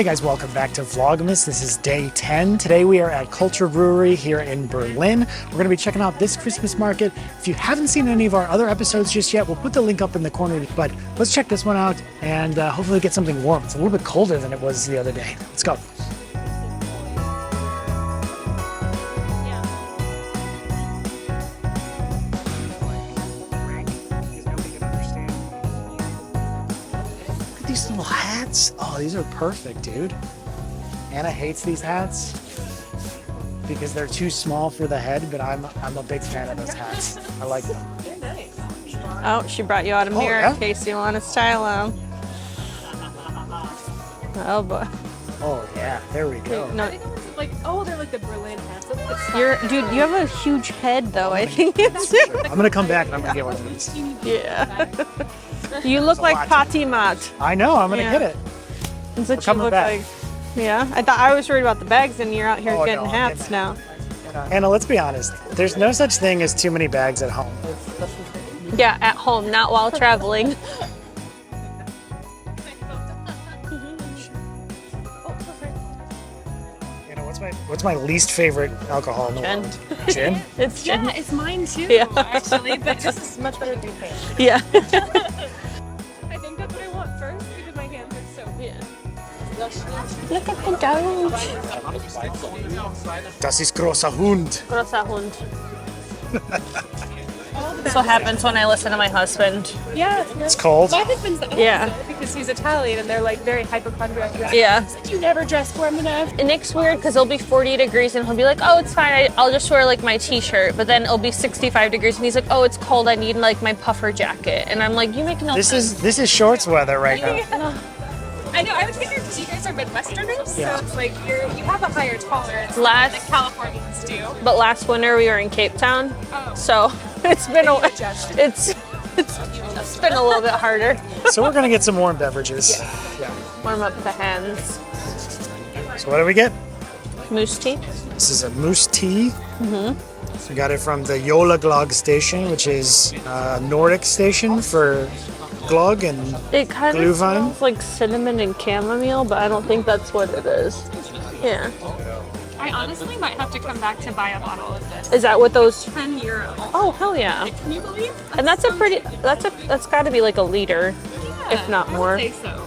Hey guys, welcome back to Vlogmas. This is day 10. Today we are at Kulturebrauerei here in Berlin. We're going to be checking out this Christmas market. If you haven't seen any of our other episodes just yet, we'll put the link up in the corner. But let's check this one out and hopefully get something warm. It's a little bit colder than it was the other day. Let's go. These little hats. Oh, these are perfect, dude. Anna hates these hats because they're too small for the head, but I'm a big fan of those hats. I like them. They're nice. Oh, she brought you out a mirror in case you want to style them. Oh boy. Oh yeah, there we go. No, I think it was like, oh, they're like the Berlin hats. dude, you have a huge head though. I think it's. I'm gonna come back and I'm gonna get one of these. Yeah. You look like Patty Mat. I know. I'm gonna get it. That's what you coming look back. like. Yeah, I thought I was worried about the bags, and you're out here Oh, getting no, I'm hats getting now. Anna, let's be honest. There's no such thing as too many bags at home. Yeah, at home, not while traveling. Anna, what's my least favorite alcohol in the Gin. world? Gin? It's gin. Yeah, it's mine too, Yeah. actually. But this is much better than paint. Yeah. I think that's what I want first because my hands are so big. Look at the dog. Das ist großer Hund. Großer Hund. That's what happens when I listen to my husband. Yeah. It's cold. My husband's the opposite Yeah. because he's Italian and they're like very hypochondriac. Yeah. You never dress warm enough. And Nick's weird because it'll be 40 degrees and he'll be like, oh, it's fine. I'll just wear like my t-shirt. But then it'll be 65 degrees and he's like, oh, it's cold. I need like my puffer jacket. And I'm like, you make no sense. This is shorts weather right now. I know. I would figure because you guys are Midwesterners, so it's like you have a higher tolerance than the Californians do. But last winter we were in Cape Town, Oh. so it's been a Adjusted. it's been a little bit harder. So we're gonna get some warm beverages. Yeah. Warm up the hands. So what do we get? Moose tea. This is a moose tea. We got it from the Yola Glog station, which is a Nordic station for glog and It kind of Glühwein? smells like cinnamon and chamomile, but I don't think that's what it is. Yeah. I honestly might have to come back to buy a bottle of this. Is that what those? €10. Oh hell yeah! Can you believe? And that's a pretty. That's got to be like a liter, if not I more. would say so.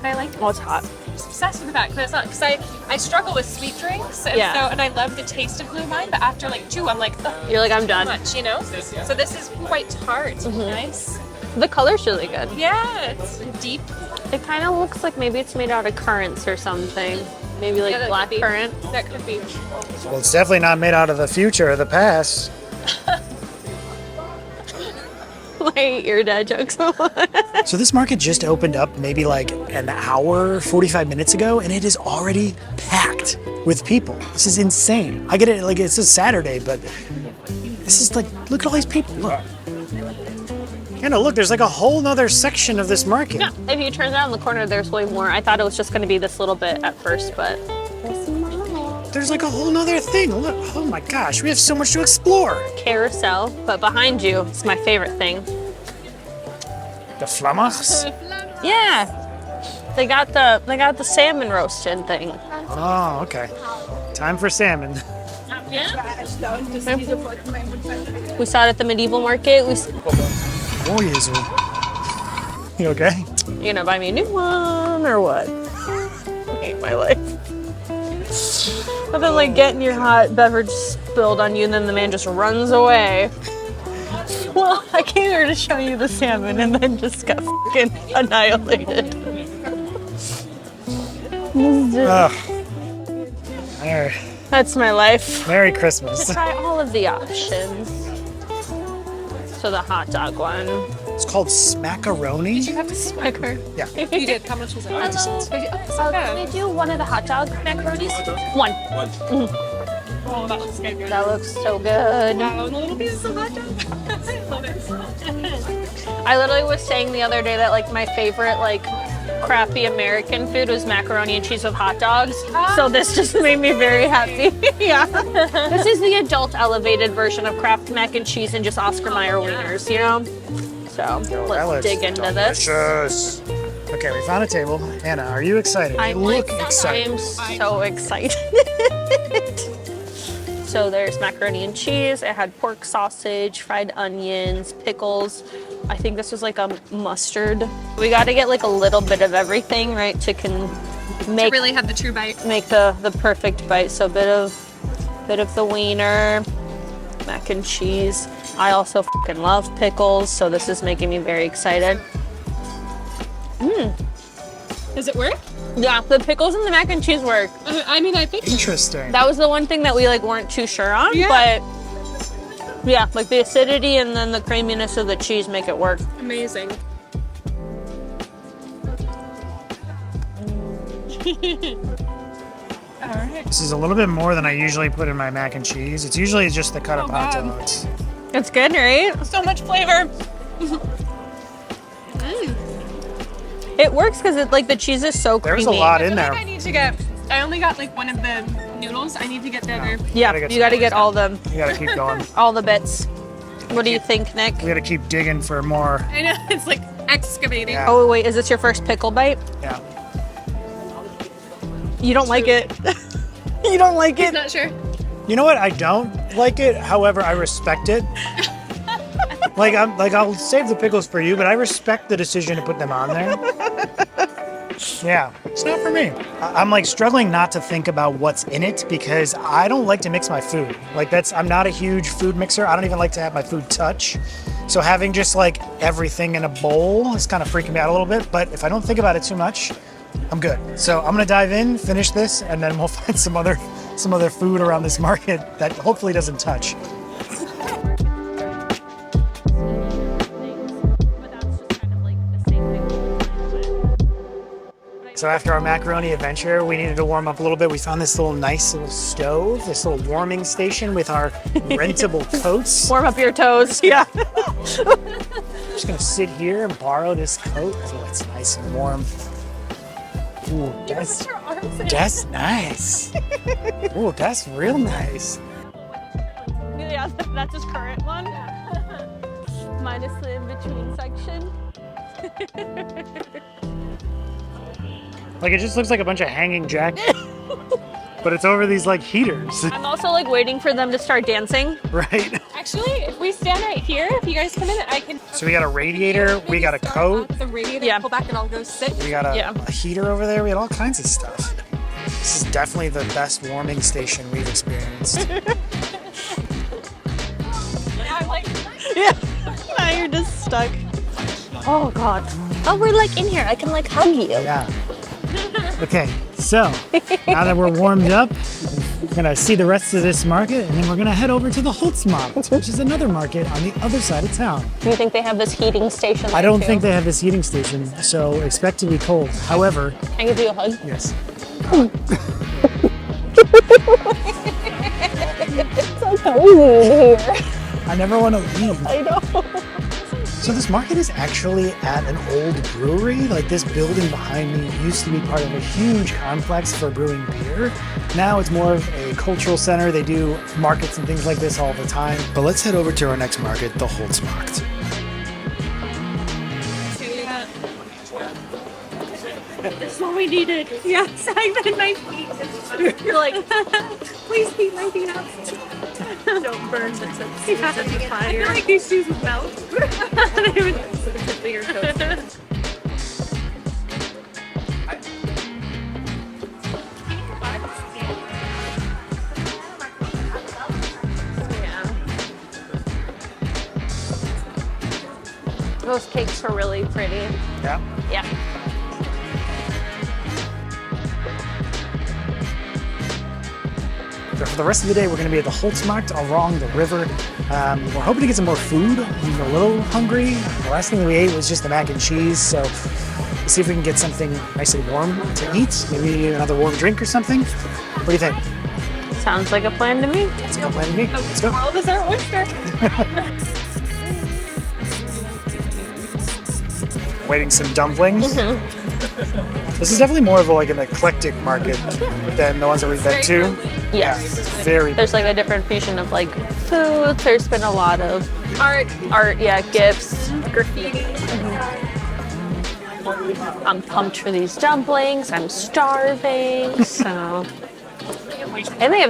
I like. Oh, it's hot. I'm obsessed with that because I struggle with sweet drinks, and and I love the taste of Glühwein, but after like 2, I'm like, ugh, You're like, I'm too done. much, you know. So this is quite tart, nice. The color's really good. Yeah, it's deep. It kind of looks like maybe it's made out of currants or something. Maybe like Yeah, that black could be. currant. That could be. well, it's definitely not made out of the future or the past. I hate your dad jokes so much. So this market just opened up maybe like an hour, 45 minutes ago, and it is already packed with people. This is insane. I get it, like it's a Saturday, but this is like, look at all these people. Look. Anna, look, there's like a whole nother section of this market. Yeah, if you turn around the corner, there's way more. I thought it was just going to be this little bit at first, but There's like a whole nother thing. Look, oh my gosh, we have so much to explore. carousel. But behind you, it's my favorite thing. The Flammachs? Yeah, they got the salmon roasted thing. Oh, okay. Time for salmon. We saw it at the medieval market. Oh, Jesu. You okay? You gonna buy me a new one or what? I hate my life. Nothing like getting your hot beverage spilled on you and then the man just runs away. Well, I came here to show you the salmon and then just got fucking annihilated. Ugh. All right. That's my life. Merry Christmas. Try all of the options. So the hot dog one. It's called smackaroni. You have to smack her. Yeah. You did. How much was it? Can we do one of the hot dog macaronis? One. Oh, that looks good. That looks so good. Wow, and the little pieces of hot dog. I love it. I literally was saying the other day that like my favorite like crappy American food was macaroni and cheese with hot dogs. So this just made me very happy. Yeah. This is the adult elevated version of Kraft mac and cheese and just Oscar Mayer wieners, you know? So let's dig into this. Delicious. Okay, we found a table. Anna, are you excited? You look excited. I'm so excited. So there's macaroni and cheese. It had pork sausage, fried onions, pickles. I think this was like a mustard. We got to get like a little bit of everything, right, to make really have the true bite. Make the perfect bite. So a bit of the wiener, mac and cheese. I also fucking love pickles, so this is making me very excited. Does it work? Yeah, the pickles and the mac and cheese work. I mean, I think Interesting. That was the one thing that we like weren't too sure on, but yeah, like the acidity and then the creaminess of the cheese make it work. amazing. All right. This is a little bit more than I usually put in my mac and cheese. It's usually just the cut up hot God. dogs. It's good, right? So much flavor. It works because it like the cheese is so creamy. There's a lot in I there. think I need to get. I only got like one of the noodles. I need to get the other. Yeah, Gotta get you got to some get all the You gotta keep going. all the bits. What do you think, Nick? We gotta keep digging for more. I know it's like excavating. Yeah. Oh wait, is this your first pickle bite? Yeah. You don't like it? You don't like He's it? not sure. You know what? I don't like it. However, I respect it. I'll save the pickles for you, but I respect the decision to put them on there. Yeah, it's not for me. I'm like struggling not to think about what's in it because I don't like to mix my food. I'm not a huge food mixer. I don't even like to have my food touch. So having just like everything in a bowl is kind of freaking me out a little bit. But if I don't think about it too much, I'm good. So I'm gonna dive in, finish this, and then we'll find some other food around this market that hopefully doesn't touch. So after our macaroni adventure, we needed to warm up a little bit. We found this nice little stove, this little warming station with our rentable coats. Warm up your toes. Yeah. I'm just gonna sit here and borrow this coat. Oh, it's nice and warm. Ooh, that's nice. Ooh, that's real nice. Yeah, that's his current one. Minus the in-between section. Like it just looks like a bunch of hanging jackets, but it's over these like heaters, I'm also like waiting for them to start dancing. right? Actually, if we stand right here, if you guys come in, I can. So we got a radiator, we got a coat, The radiator. Yeah. Pull back and I'll go sit. we got a Yeah. heater over there. We had all kinds of stuff. This is definitely the best warming station we've experienced. I'm like. Yeah. Now you're just stuck. Oh God. Oh, we're like in here. I can like hug you. Yeah. Okay, so now that we're warmed up, we're gonna see the rest of this market, and then we're gonna head over to the Holzmarkt, which is another market on the other side of town. Do you think they have this heating station? I don't think they have this heating station, so expect to be cold. However, Can I give you a hug? yes. It's so cozy in here. I never want to leave. I know. So this market is actually at an old brewery. Like this building behind me used to be part of a huge complex for brewing beer. Now it's more of a cultural center. They do markets and things like this all the time. But let's head over to our next market, the Holzmarkt. This is what we needed. Yes, I've been my feet. You're like, Please keep my feet up. don't burn the tips of the I fire. feel like these shoes would melt. They would- Those cakes are really pretty. Yeah. Yeah. So for the rest of the day, we're going to be at the Holzmarkt along the river. We're hoping to get some more food. I'm a little hungry. The last thing that we ate was just the mac and cheese. So let's see if we can get something nice and warm to eat. Maybe another warm drink or something. What do you think? Sounds like a plan to me. It's a good plan to me. Let's go. World is our oyster. Waiting some dumplings. This is definitely more of an eclectic market than the ones that we've been to. Yes. Yeah, very. There's like a different fusion of like food. There's been a lot of Art. art, yeah, gifts. Graffiti. I'm pumped for these dumplings. I'm starving, so. And they have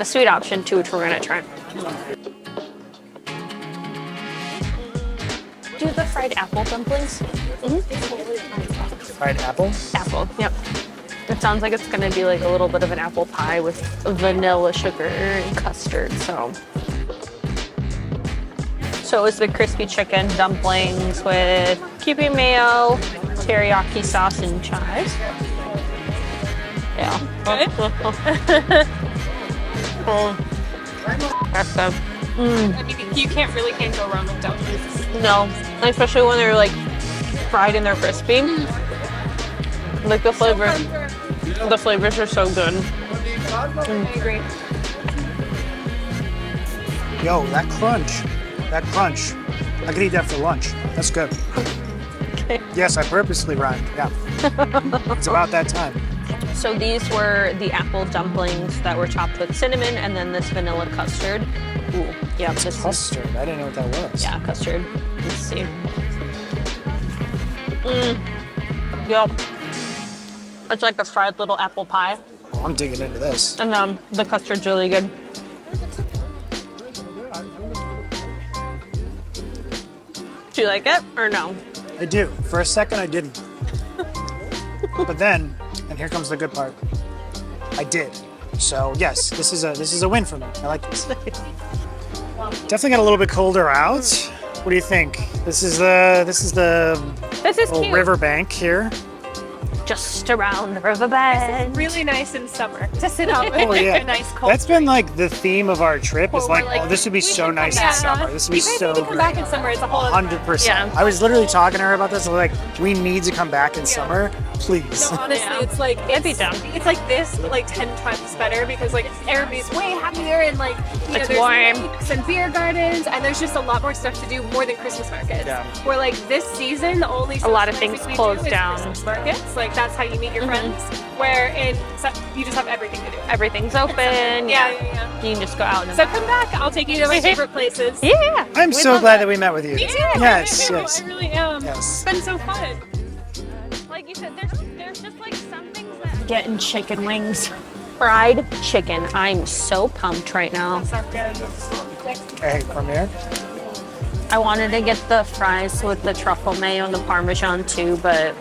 a sweet option too, which we're gonna try. Do the fried apple dumplings? Fried apple? Apple, yep. It sounds like it's gonna be like a little bit of an apple pie with vanilla sugar and custard, so. So it was the crispy chicken dumplings with Kewpie mayo, teriyaki sauce, and chives. Yeah. Good? That's good. I mean, you can't go wrong with dumplings. No, especially when they're like fried and they're crispy. Like the flavors are so good. I agree. Yo, that crunch. I could eat that for lunch. That's good. Okay. Yes, I purposely rhymed. Yeah. It's about that time. So these were the apple dumplings that were topped with cinnamon, and then this vanilla custard. Ooh, yeah, this is Custard. I didn't know what that was. yeah, custard. Let's see. Yep. It's like a fried little apple pie, Oh, I'm digging into this. and the custard's really good. Do you like it or no? I do. For a second, I didn't. But then, and here comes the good part. I did. So yes, this is a win for me. I like this. Definitely got a little bit colder out. What do you think? This is This is little cute. riverbank here. Just around the riverbed. Really nice in summer to sit out with Oh like yeah, a nice cold. that's been like the theme of our trip. Is Well, like, we're like, oh, this would be We so should nice come in back. summer. This would be You guys so need to come great. back in summer. It's a whole other 100%. Yeah. I was literally talking to her about this. I was like, we need to come back in summer, please. No, honestly, Yeah. it's like I'd be down. It's like this, but like 10 times better because like everybody's way happier and like It's there's warm. lakes and beer gardens and there's just a lot more stuff to do more than Christmas markets. Yeah. Where like this season, the only A lot of socializing things we closed do is down. Christmas markets, like that's how you meet your friends. Where you just have everything to do. Everything's open. Yeah. You can just go out and So come back. I'll take you to my favorite places. yeah. I'm We'd so love glad that. that we met with you. Me too. Yes, I know, yes. I really am. Yes. It's been so fun. Like you said, there's just like some things that getting chicken wings. Fried chicken. I'm so pumped right now. Hey, Premier. I wanted to get the fries with the truffle mayo and the Parmesan too, but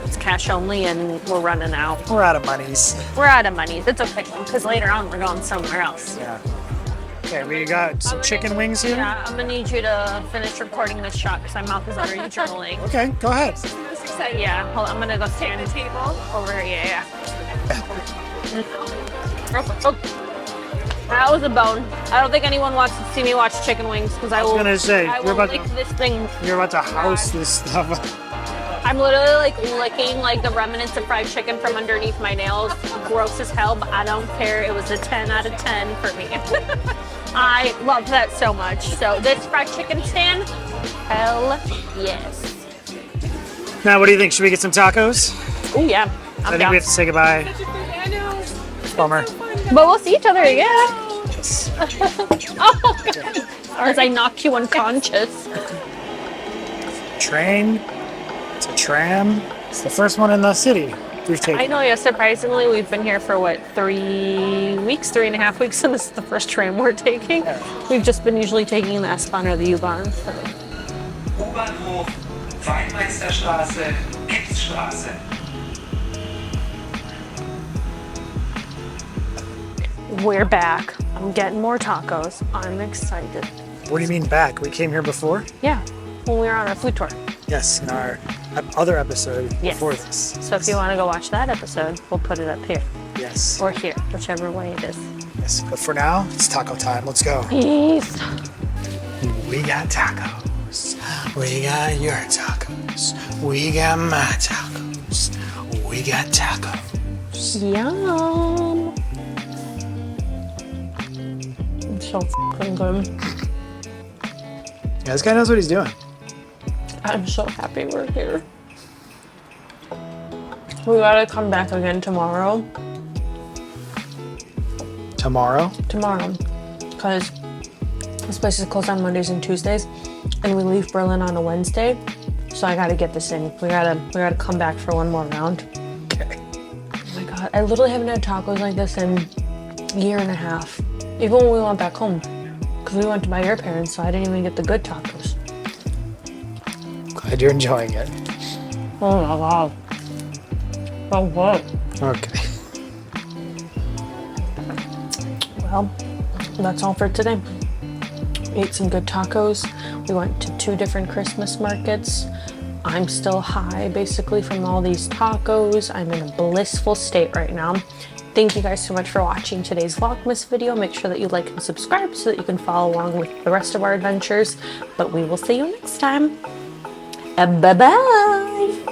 it's cash only and we're running out. We're out of monies. We're out of money. It's okay because later on we're going somewhere else. Yeah. Okay, we got some chicken wings here. Yeah, I'm gonna need you to finish recording this shot because my mouth is already journaling. Okay, go ahead. Most exciting. Yeah, hold on, I'm gonna go stand The table. over here. Yeah. Oh. That was a bone. I don't think anyone wants to see me watch chicken wings because I I was will. gonna say, I you're will about lick this thing. you're about to house this stuff. I'm literally like licking like the remnants of fried chicken from underneath my nails. Gross as hell, but I don't care. It was a 10 out of 10 for me. I love that so much. So this fried chicken stand, hell yes. Now, what do you think? Should we get some tacos? Oh yeah, I I'm think down. we have to say goodbye. I know. Bummer. But we'll see each other again. Oh, God. Or as I knock you unconscious. Train. It's a tram. It's the first one in the city we've taken. I know, yeah, surprisingly, we've been here for what, 3 weeks, 3.5 weeks, and this is the first tram we're taking. We've just been usually taking the S-Bahn or the U-Bahn. So. U-Bahnhof, Weinmeisterstraße, Kitzstraße. We're back. I'm getting more tacos. I'm excited. What do you mean back? We came here before? Yeah, when we were on our food tour. Yes, in our other episode Yes. before this. So if you want to go watch that episode, we'll put it up here Yes. or here, whichever way it is. Yes. But for now, it's taco time. Let's go. Peace. We got tacos. We got your tacos. We got my tacos. We got tacos. Yum. It's so fucking good. Yeah, this guy knows what he's doing. I'm so happy we're here. We gotta come back again tomorrow. Tomorrow? Tomorrow. Because this place is closed on Mondays and Tuesdays. And we leave Berlin on a Wednesday. So I gotta get this in. We gotta come back for one more round. Okay. Oh my god, I literally haven't had tacos like this in a year and a half. Even when we went back home. Because we went to my your parents, so I didn't even get the good tacos. Glad you're enjoying it. Oh my god. Oh what? Okay. Well, that's all for today. We ate some good tacos. We went to 2 different Christmas markets. I'm still high basically from all these tacos. I'm in a blissful state right now. Thank you guys so much for watching today's Vlogmas video. Make sure that you like and subscribe so that you can follow along with the rest of our adventures. But we will see you next time. Bye-bye.